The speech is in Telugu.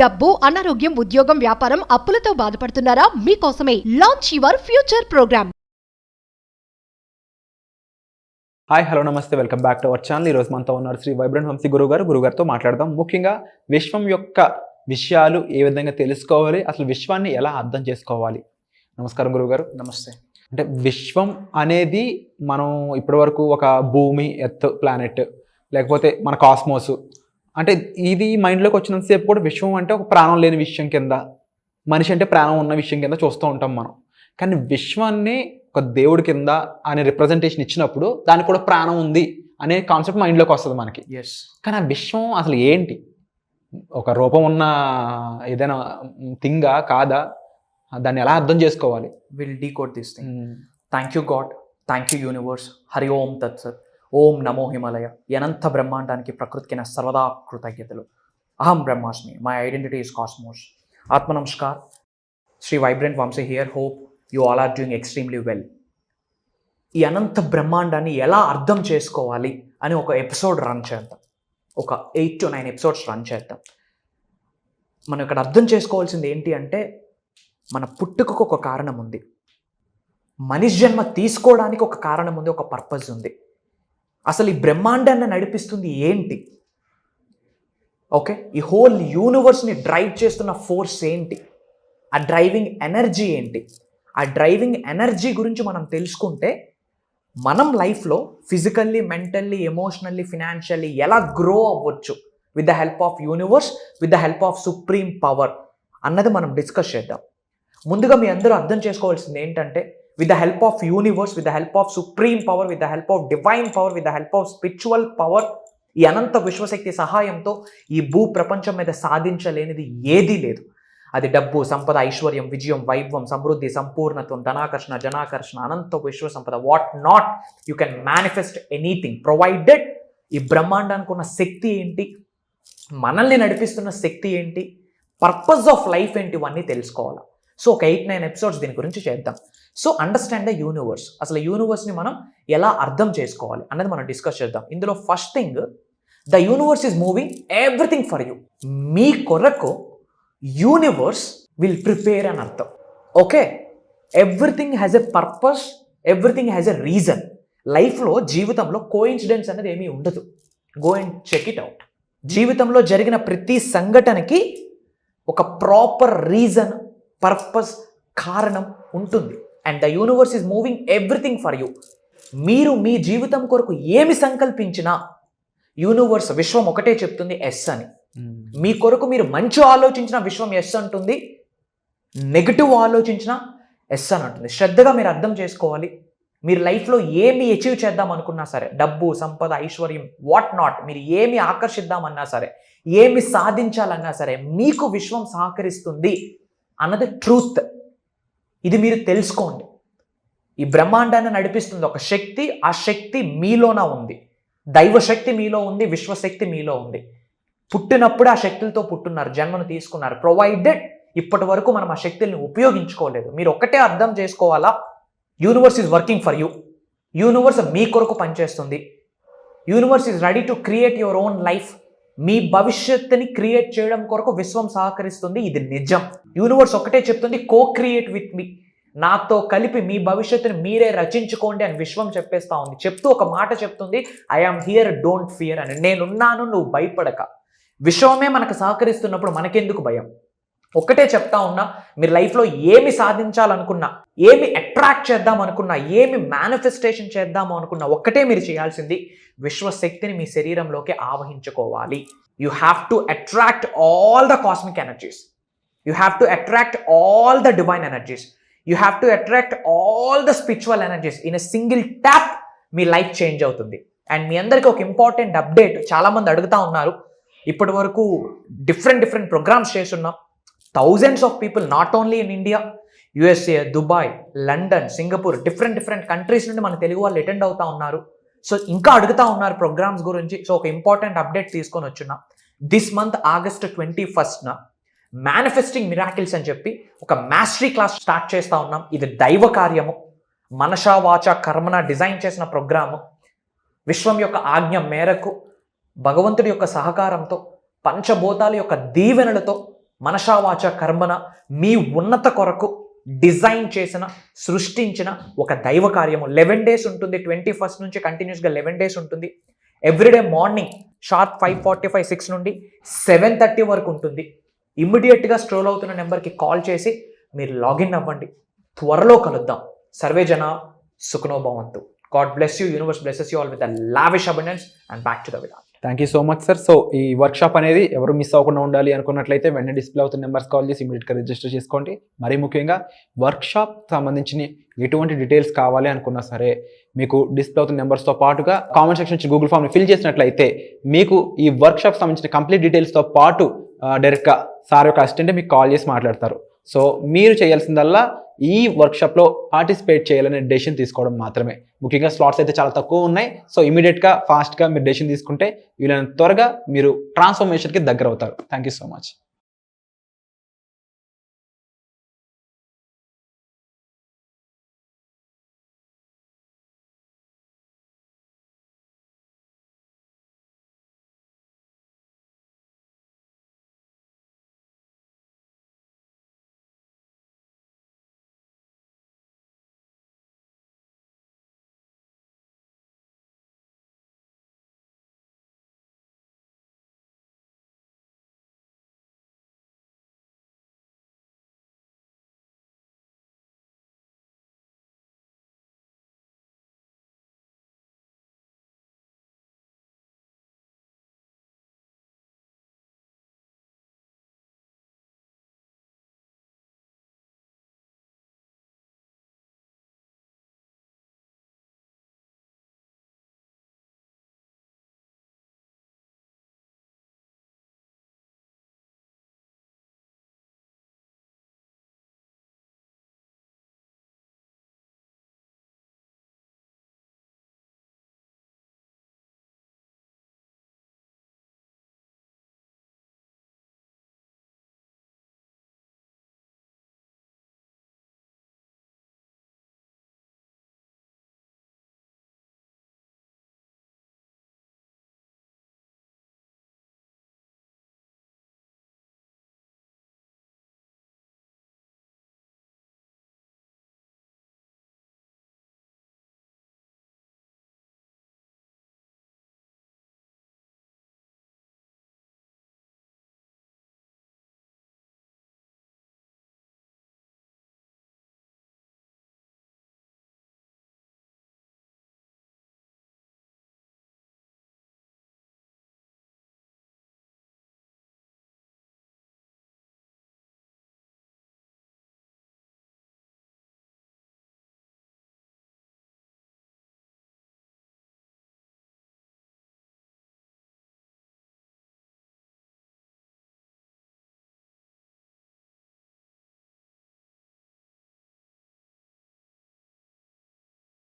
డబ్బు, అనారోగ్యం, ఉద్యోగం, వ్యాపారం, అప్పులతో బాధపడుతున్నారా? మీకోసమే launch your future programme. Hi, hello, నమస్తే, welcome back to our channel. ఈరోజు మనతో ఉన్నారు శ్రీ వైబ్రెంట్ వంశీ గురుగారితో మాట్లాడదాం. ముఖ్యంగా విశ్వం యొక్క విషయాలు ఏ విధంగా తెలుసుకోవాలి, అసలు విశ్వాన్ని ఎలా అర్థం చేసుకోవాలి. నమస్కారం గురుగారు. నమస్తే. అంటే విశ్వం అనేది మనం ఇప్పటివరకు ఒక భూమి, ఎర్త్, ప్లానెట్, లేకపోతే మన కాస్మోస్, అంటే ఇది మైండ్లోకి వచ్చినంతసేపు కూడా విశ్వం అంటే ఒక ప్రాణం లేని విషయం కింద, మనిషి అంటే ప్రాణం ఉన్న విషయం కింద చూస్తూ ఉంటాం మనం. కానీ విశ్వాన్ని ఒక దేవుడి కింద అనే రిప్రజెంటేషన్ ఇచ్చినప్పుడు దానికి కూడా ప్రాణం ఉంది అనే కాన్సెప్ట్ మైండ్లోకి వస్తుంది మనకి. ఎస్. కానీ ఆ విశ్వం అసలు ఏంటి? ఒక రూపం ఉన్న ఏదైనా థింగా కాదా? దాన్ని ఎలా అర్థం చేసుకోవాలి? Will decode this thing. Thank you God, thank you universe. Hari ఓం తత్సత్. ఓం నమో హిమాలయ. అనంత బ్రహ్మాండానికి ప్రకృతికి నా సర్వదా కృతజ్ఞతలు. అహం బ్రహ్మాస్మి. My identity is cosmos. ఆత్మ నమస్కార్. Shri vibrant Vamshi here. Hope you all are doing extremely well. ఈ అనంత బ్రహ్మాండాన్ని ఎలా అర్థం చేసుకోవాలి అని ఒక ఎపిసోడ్ రన్ చేద్దాం. ఒక 8 to 9 ఎపిసోడ్స్ రన్ చేద్దాం. మనం ఇక్కడ అర్థం చేసుకోవాల్సింది ఏంటి అంటే, మన పుట్టుకకు ఒక కారణం ఉంది, మనిషి జన్మ తీసుకోవడానికి ఒక కారణం ఉంది, ఒక పర్పస్ ఉంది. అసలు ఈ బ్రహ్మాండాన్ని నడిపిస్తుంది ఏంటి? ఓకే, ఈ హోల్ యూనివర్స్ని డ్రైవ్ చేస్తున్న ఫోర్స్ ఏంటి? ఆ డ్రైవింగ్ ఎనర్జీ ఏంటి? ఆ డ్రైవింగ్ ఎనర్జీ గురించి మనం తెలుసుకుంటే మనం లైఫ్లో ఫిజికల్లీ, మెంటల్లీ, ఎమోషనల్లీ, ఫినాన్షియల్లీ ఎలా గ్రో అవ్వచ్చు with the help of universe, with the help of supreme power అన్నది మనం డిస్కస్ చేద్దాం. ముందుగా మీ అందరూ అర్థం చేసుకోవాల్సింది ఏంటంటే, with the help of universe, with the help of supreme power, with the help of divine power, with the help of spiritual power, ఈ అనంత విశ్వశక్తి సహాయంతో ఈ భూ ప్రపంచం మీద సాధించలేనిది ఏదీ లేదు. అది డబ్బు, సంపద, ఐశ్వర్యం, విజయం, వైభవం, సమృద్ధి, సంపూర్ణత్వం, ధనాకర్షణ, జనాకర్షణ, అనంత విశ్వ సంపద, what not, you can manifest anything provided. ఈ బ్రహ్మాండానికి ఉన్న శక్తి ఏంటి, మనల్ని నడిపిస్తున్న శక్తి ఏంటి, పర్పస్ ఆఫ్ లైఫ్ ఏంటి, ఇవన్నీ తెలుసుకోవాలి. సో ఒక 8-9 ఎపిసోడ్స్ దీని గురించి చేద్దాం. So understand the universe. అసలు యూనివర్స్ని మనం ఎలా అర్థం చేసుకోవాలి అన్నది మనం డిస్కస్ చేద్దాం. ఇందులో first thing, the universe is moving everything for you. మీ కొరకు యూనివర్స్ విల్ ప్రిపేర్ అని అర్థం. Okay, everything has a purpose, everything has a reason. లైఫ్లో, జీవితంలో కోఇన్సిడెన్స్ అనేది ఏమీ ఉండదు. Go and check it out. జీవితంలో జరిగిన ప్రతి సంఘటనకి ఒక ప్రాపర్ రీజన్, పర్పస్, కారణం ఉంటుంది. And the universe is moving everything for you. మీరు మీ జీవితం కొరకు ఏమి సంకల్పించినా యూనివర్స్, విశ్వం ఒకటే చెప్తుంది ఎస్ అని. మీ కొరకు మీరు మంచి ఆలోచించిన విశ్వం ఎస్ అంటుంది, నెగటివ్ ఆలోచించిన ఎస్ అని అంటుంది. శ్రద్ధగా మీరు అర్థం చేసుకోవాలి. మీరు లైఫ్లో ఏమి అచీవ్ చేద్దాం అనుకున్నా సరే, డబ్బు, సంపద, ఐశ్వర్యం, వాట్ నాట్, మీరు ఏమి ఆకర్షిద్దామన్నా సరే, ఏమి సాధించాలన్నా సరే, మీకు విశ్వం సహకరిస్తుంది అన్నది ట్రూత్. ఇది మీరు తెలుసుకోండి. ఈ బ్రహ్మాండాన్ని నడిపిస్తుంది ఒక శక్తి. ఆ శక్తి మీలోన ఉంది. దైవశక్తి మీలో ఉంది, విశ్వశక్తి మీలో ఉంది. పుట్టినప్పుడు ఆ శక్తులతో పుట్టున్నారు, జన్మను తీసుకున్నారు. ప్రొవైడెడ్ ఇప్పటి వరకు మనం ఆ శక్తుల్ని ఉపయోగించుకోలేదు. మీరు ఒకటే అర్థం చేసుకోవాలా, universe is working for you. Universe మీ కొరకు పనిచేస్తుంది. Universe is ready to create your own life. మీ భవిష్యత్తుని క్రియేట్ చేయడం కొరకు విశ్వం సహకరిస్తుంది. ఇది నిజం. యూనివర్స్ ఒకటే చెప్తుంది, కో క్రియేట్ విత్ మీ. నాతో కలిపి మీ భవిష్యత్తుని మీరే రచించుకోండి అని విశ్వం చెప్పేస్తా ఉంది. చెప్తూ ఒక మాట చెప్తుంది, I am here, don't fear అని. నేనున్నాను, నువ్వు భయపడక. విశ్వమే మనకు సహకరిస్తున్నప్పుడు మనకెందుకు భయం? ఒకటే చెప్తా ఉన్నా, మీరు లైఫ్లో ఏమి సాధించాలనుకున్నా, ఏమి అట్రాక్ట్ చేద్దాం అనుకున్నా, ఏమి మేనిఫెస్టేషన్ చేద్దాము అనుకున్నా, ఒక్కటే మీరు చేయాల్సింది, విశ్వశక్తిని మీ శరీరంలోకి ఆవహించుకోవాలి. You have to attract all the cosmic energies. You have to attract all the divine energies. You have to attract all the spiritual energies. In a single tap మీ లైఫ్ చేంజ్ అవుతుంది. అండ్ మీ అందరికీ ఒక ఇంపార్టెంట్ అప్డేట్. చాలామంది అడుగుతా ఉన్నారు, ఇప్పటి వరకు డిఫరెంట్ ప్రోగ్రామ్స్ చేస్తున్నాం. Thousands of people, not only in India, USA, Dubai, London, Singapore, different countries నుండి మన తెలుగు వాళ్ళు అటెండ్ అవుతా ఉన్నారు. సో ఇంకా అడుగుతా ఉన్నారు ప్రోగ్రామ్స్ గురించి. సో ఒక ఇంపార్టెంట్ అప్డేట్ తీసుకొని వచ్చున్నా. This month August 21st manifesting miracles అని చెప్పి ఒక మాస్టరీ క్లాస్ స్టార్ట్ చేస్తూ ఉన్నాం. ఇది దైవ కార్యము. మనసా వాచ కర్మన డిజైన్ చేసిన ప్రోగ్రాము. విశ్వం యొక్క ఆజ్ఞ మేరకు, భగవంతుడి యొక్క సహకారంతో, పంచభూతాల యొక్క దీవెనలతో మనషావాచ కర్మన మీ ఉన్నత కొరకు డిజైన్ చేసిన, సృష్టించిన ఒక దైవ కార్యము. 11 days ఉంటుంది. 21st నుంచి కంటిన్యూస్గా 11 days ఉంటుంది. ఎవ్రీడే మార్నింగ్ షార్ప్ 5:45, 6 నుండి 7:30 వరకు ఉంటుంది. ఇమ్మీడియట్గా స్క్రోల్ అవుతున్న నెంబర్కి కాల్ చేసి మీరు లాగిన్ అవ్వండి. త్వరలో కలుద్దాం. సర్వే జన సుఖనో భవంతు. God bless you. Universe blesses you all with the lavish abundance and back to the wallet. Thank you so much sir. So ఈ వర్క్షాప్ అనేది ఎవరు మిస్ అవ్వకుండా ఉండాలి అనుకున్నట్లయితే వెంటనే డిస్ప్లే అవుతున్న నెంబర్స్ కాల్ చేసి ఇమీడియట్గా రిజిస్టర్ చేసుకోండి. మరీ ముఖ్యంగా వర్క్షాప్ సంబంధించిన ఎటువంటి డీటెయిల్స్ కావాలి అనుకున్నా సరే మీకు డిస్ప్లే అవుతున్న నెంబర్స్తో పాటుగా కామెంట్ సెక్షన్ నుంచి గూగుల్ ఫామ్ని ఫిల్ చేసినట్లయితే మీకు ఈ వర్క్షాప్ సంబంధించిన కంప్లీట్ డీటెయిల్స్తో పాటు డైరెక్ట్గా సార్ యొక్క అసిస్టెంట్ మీకు కాల్ చేసి మాట్లాడతారు. సో మీరు చేయాల్సిందల్లా ఈ వర్క్షాప్లో పార్టిసిపేట్ చేయాలనే డెసిషన్ తీసుకోవడం మాత్రమే. ముఖ్యంగా స్లాట్స్ అయితే చాలా తక్కువ ఉన్నాయి. సో ఇమీడియట్గా ఫాస్ట్గా మీరు డెసిషన్ తీసుకుంటే వీళ్ళని త్వరగా మీరు ట్రాన్స్ఫర్మేషన్కి దగ్గర అవుతారు. Thank you so much.